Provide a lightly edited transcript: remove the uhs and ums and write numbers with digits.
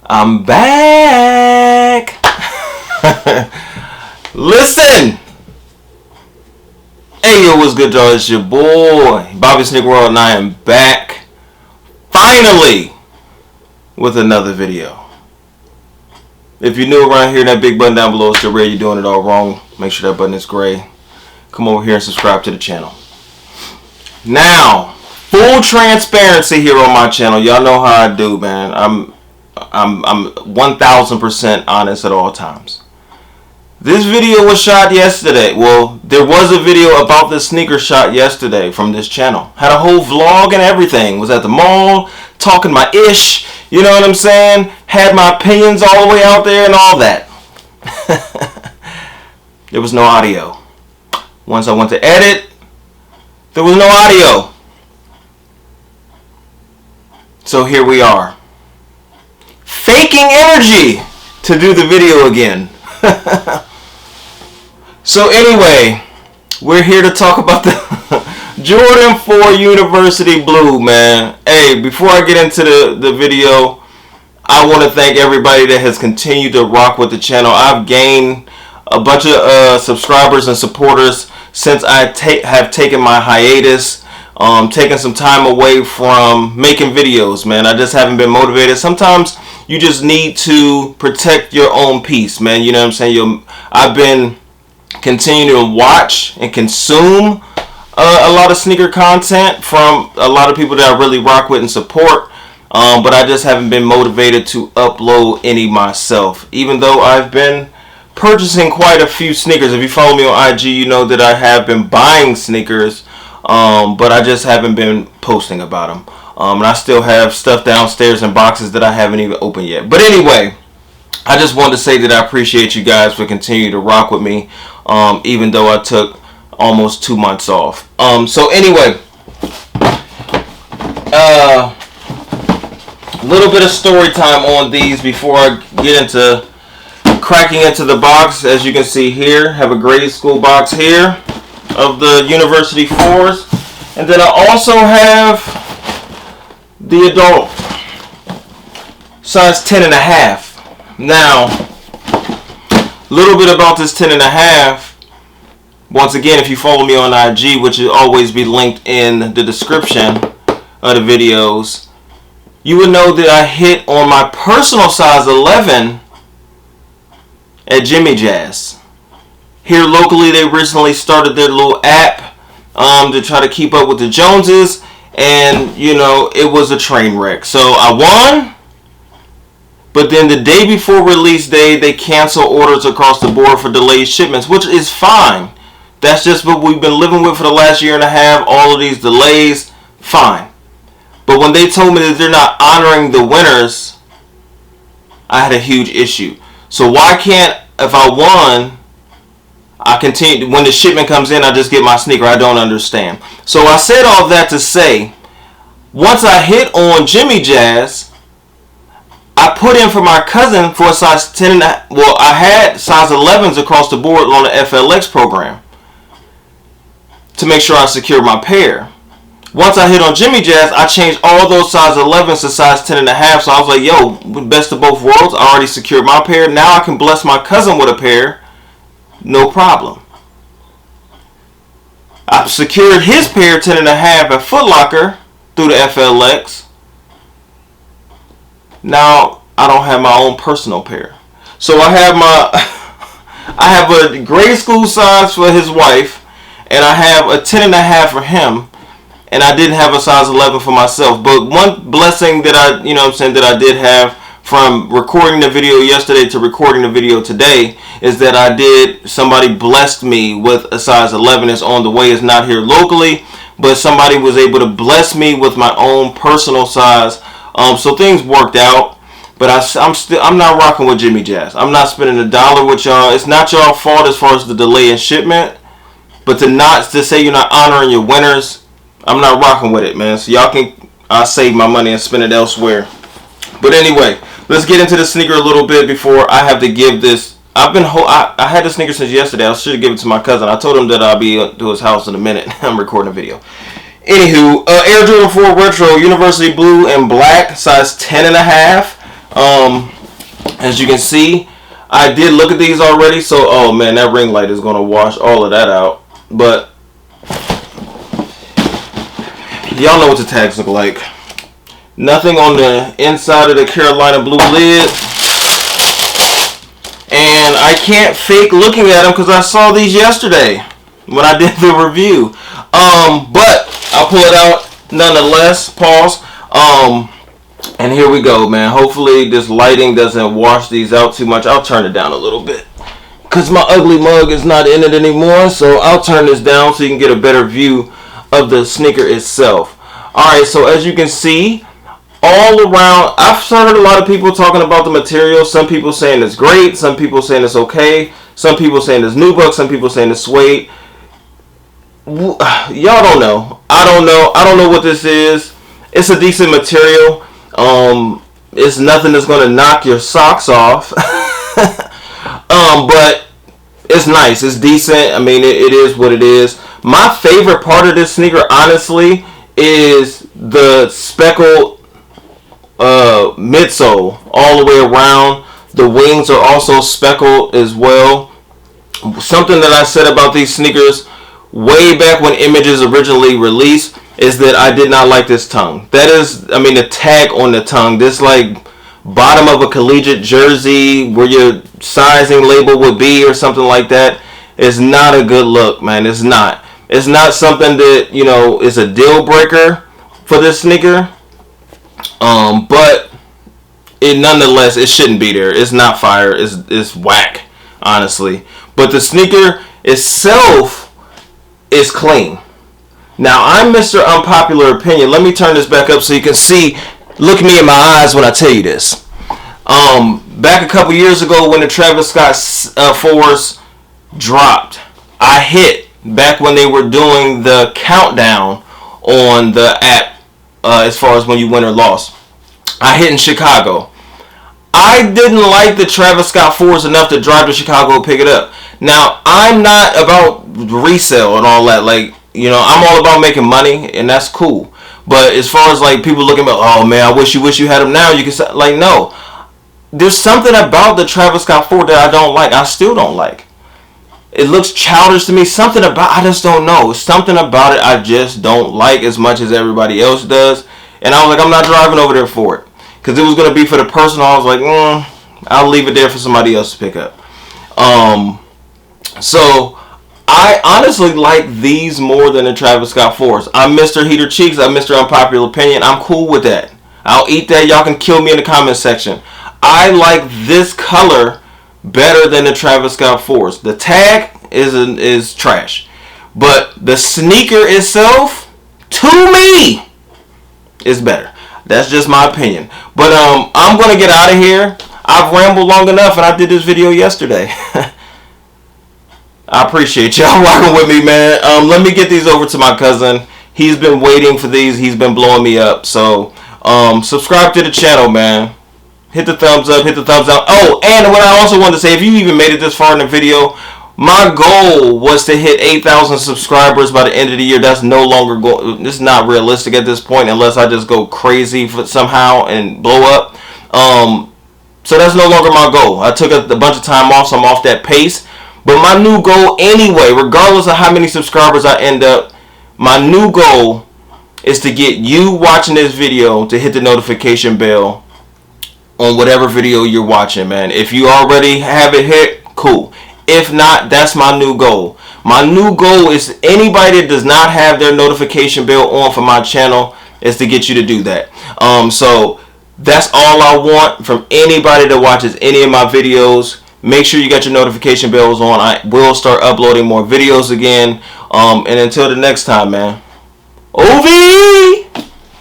I'm back. Listen. Hey, yo, what's good, y'all? It's your boy, Bobby Sneaker World, and I am back, finally, with another video. If you're new around here, that big button down below is still red. You're doing it all wrong. Make sure that button is gray. Come over here and subscribe to the channel. Now, full transparency here on my channel. Y'all know how I do, man. I'm 1000% honest at all times. This video was shot yesterday. Well, there was a video about this sneaker shot yesterday from this channel. Had a whole vlog and everything. Was at the mall, talking my ish. You know what I'm saying? Had my opinions all the way out there and all that. There was no audio. Once I went to edit, there was no audio. So here we are. Faking energy to do the video again. So anyway, we're here to talk about the Jordan 4 University Blue, man. Hey, before I get into the video, I want to thank everybody that has continued to rock with the channel. I've gained a bunch of subscribers and supporters since I have taken my hiatus, taking some time away from making videos, man. I just haven't been motivated. Sometimes you just need to protect your own peace, man. You know what I'm saying? I've been continuing to watch and consume a lot of sneaker content from a lot of people that I really rock with and support, but I just haven't been motivated to upload any myself, even though I've been purchasing quite a few sneakers. If you follow me on IG, you know that I have been buying sneakers, but I just haven't been posting about them. And I still have stuff downstairs in boxes that I haven't even opened yet. But anyway, I just wanted to say that I appreciate you guys for continuing to rock with me, even though I took almost 2 months off. So anyway, a little bit of story time on these before I get into cracking into the box. As you can see here, have a grade school box here of the University 4s. And then I also have the adult size 10.5. Now, a little bit about this 10.5. Once again, if you follow me on IG, which will always be linked in the description of the videos, you would know that I hit on my personal size 11 at Jimmy Jazz. Here locally, they recently started their little app to try to keep up with the Joneses, and you know, it was a train wreck. So I won, but then the day before release day, they cancel orders across the board for delayed shipments, which is fine. That's just what we've been living with for the last year and a half. All of these delays, fine. But when they told me that they're not honoring the winners, I had a huge issue. So why can't, if I won, I continue, when the shipment comes in, I just get my sneaker? I don't understand. So I said all that to say, once I hit on Jimmy Jazz, I put in for my cousin for a size 10. Well, I had size 11s across the board on the FLX program to make sure I secured my pair. Once I hit on Jimmy Jazz, I changed all those size 11s to size 10.5. So I was like, yo, best of both worlds. I already secured my pair. Now I can bless my cousin with a pair. No problem. I secured his pair 10.5 at Foot Locker through the FLX. Now I don't have my own personal pair. So I have I have a grade school size for his wife, and I have a 10.5 for him, and I didn't have a size 11 for myself. But one blessing that I did have from recording the video yesterday to recording the video today is that somebody blessed me with a size 11. It's on the way. It's not here locally, but somebody was able to bless me with my own personal size. So things worked out, but I'm not rocking with Jimmy Jazz. I'm not spending $1 with y'all. It's not y'all fault as far as the delay in shipment, but to say you're not honoring your winners, I'm not rocking with it, man. So y'all can save my money and spend it elsewhere. But anyway, let's get into the sneaker a little bit before I have to give this. I had the sneaker since yesterday. I should have given it to my cousin. I told him that I'll be to his house in a minute. I'm recording a video. Anywho, Air Jordan 4 Retro, University Blue and Black, size 10.5. As you can see, I did look at these already, so oh man, that ring light is going to wash all of that out. But y'all know what the tags look like. Nothing on the inside of the Carolina Blue lid. And I can't fake looking at them because I saw these yesterday when I did the review. But I'll pull it out nonetheless. Pause. And here we go, man. Hopefully this lighting doesn't wash these out too much. I'll turn it down a little bit because my ugly mug is not in it anymore. So I'll turn this down so you can get a better view of the sneaker itself. Alright, so as you can see, all around, I've heard a lot of people talking about the material. Some people saying it's great. Some people saying it's okay. Some people saying it's nubuck. Some people saying it's suede. Y'all don't know. I don't know. I don't know what this is. It's a decent material. It's nothing that's going to knock your socks off. But it's nice. It's decent. I mean, it is what it is. My favorite part of this sneaker, honestly, is the speckled midsole all the way around. The wings are also speckled as well. Something that I said about these sneakers way back when Images originally released is that I did not like this tongue. That is, I mean, the tag on the tongue. This like bottom of a collegiate jersey where your sizing label would be or something like that is not a good look, man. It's not. It's not something that, you know, is a deal breaker for this sneaker. But it nonetheless, it shouldn't be there. It's not fire. It's whack, honestly. But the sneaker itself is clean. Now, I'm Mr. Unpopular Opinion. Let me turn this back up so you can see. Look me in my eyes when I tell you this. Back a couple years ago when the Travis Scott 4s dropped, I hit back when they were doing the countdown on the app as far as when you win or lost. I hit in Chicago. I didn't like the Travis Scott 4s enough to drive to Chicago and pick it up. Now, I'm not about resale and all that. Like, you know, I'm all about making money, and that's cool. But as far as, like, people looking at, oh, man, I wish you had them now. You can say, like, no. There's something about the Travis Scott 4 that I don't like. I still don't like. It looks childish to me. Something about, I just don't know. Something about it I just don't like as much as everybody else does. And I was like, I'm not driving over there for it. Because it was going to be for the person. I was like, I'll leave it there for somebody else to pick up. So, I honestly like these more than the Travis Scott 4s. I'm Mr. Heater Cheeks. I'm Mr. Unpopular Opinion. I'm cool with that. I'll eat that. Y'all can kill me in the comment section. I like this color better than the Travis Scott 4s. The tag is trash. But the sneaker itself, to me, is better. That's just my opinion. But I'm going to get out of here. I've rambled long enough and I did this video yesterday. I appreciate y'all rocking with me, man. Let me get these over to my cousin. He's been waiting for these. He's been blowing me up. So, subscribe to the channel, man. Hit the thumbs up. Hit the thumbs down. Oh, and what I also wanted to say, if you even made it this far in the video, my goal was to hit 8,000 subscribers by the end of the year. That's no longer this is not realistic at this point unless I just go crazy somehow and blow up. So that's no longer my goal. I took a bunch of time off, so I'm off that pace. But my new goal anyway, regardless of how many subscribers I end up, my new goal is to get you watching this video to hit the notification bell on whatever video you're watching, man. If you already have it hit, cool. If not, that's my new goal. My new goal is anybody that does not have their notification bell on for my channel is to get you to do that. So that's all I want from anybody that watches any of my videos. Make sure you got your notification bells on. I will start uploading more videos again. And until the next time, man. OV!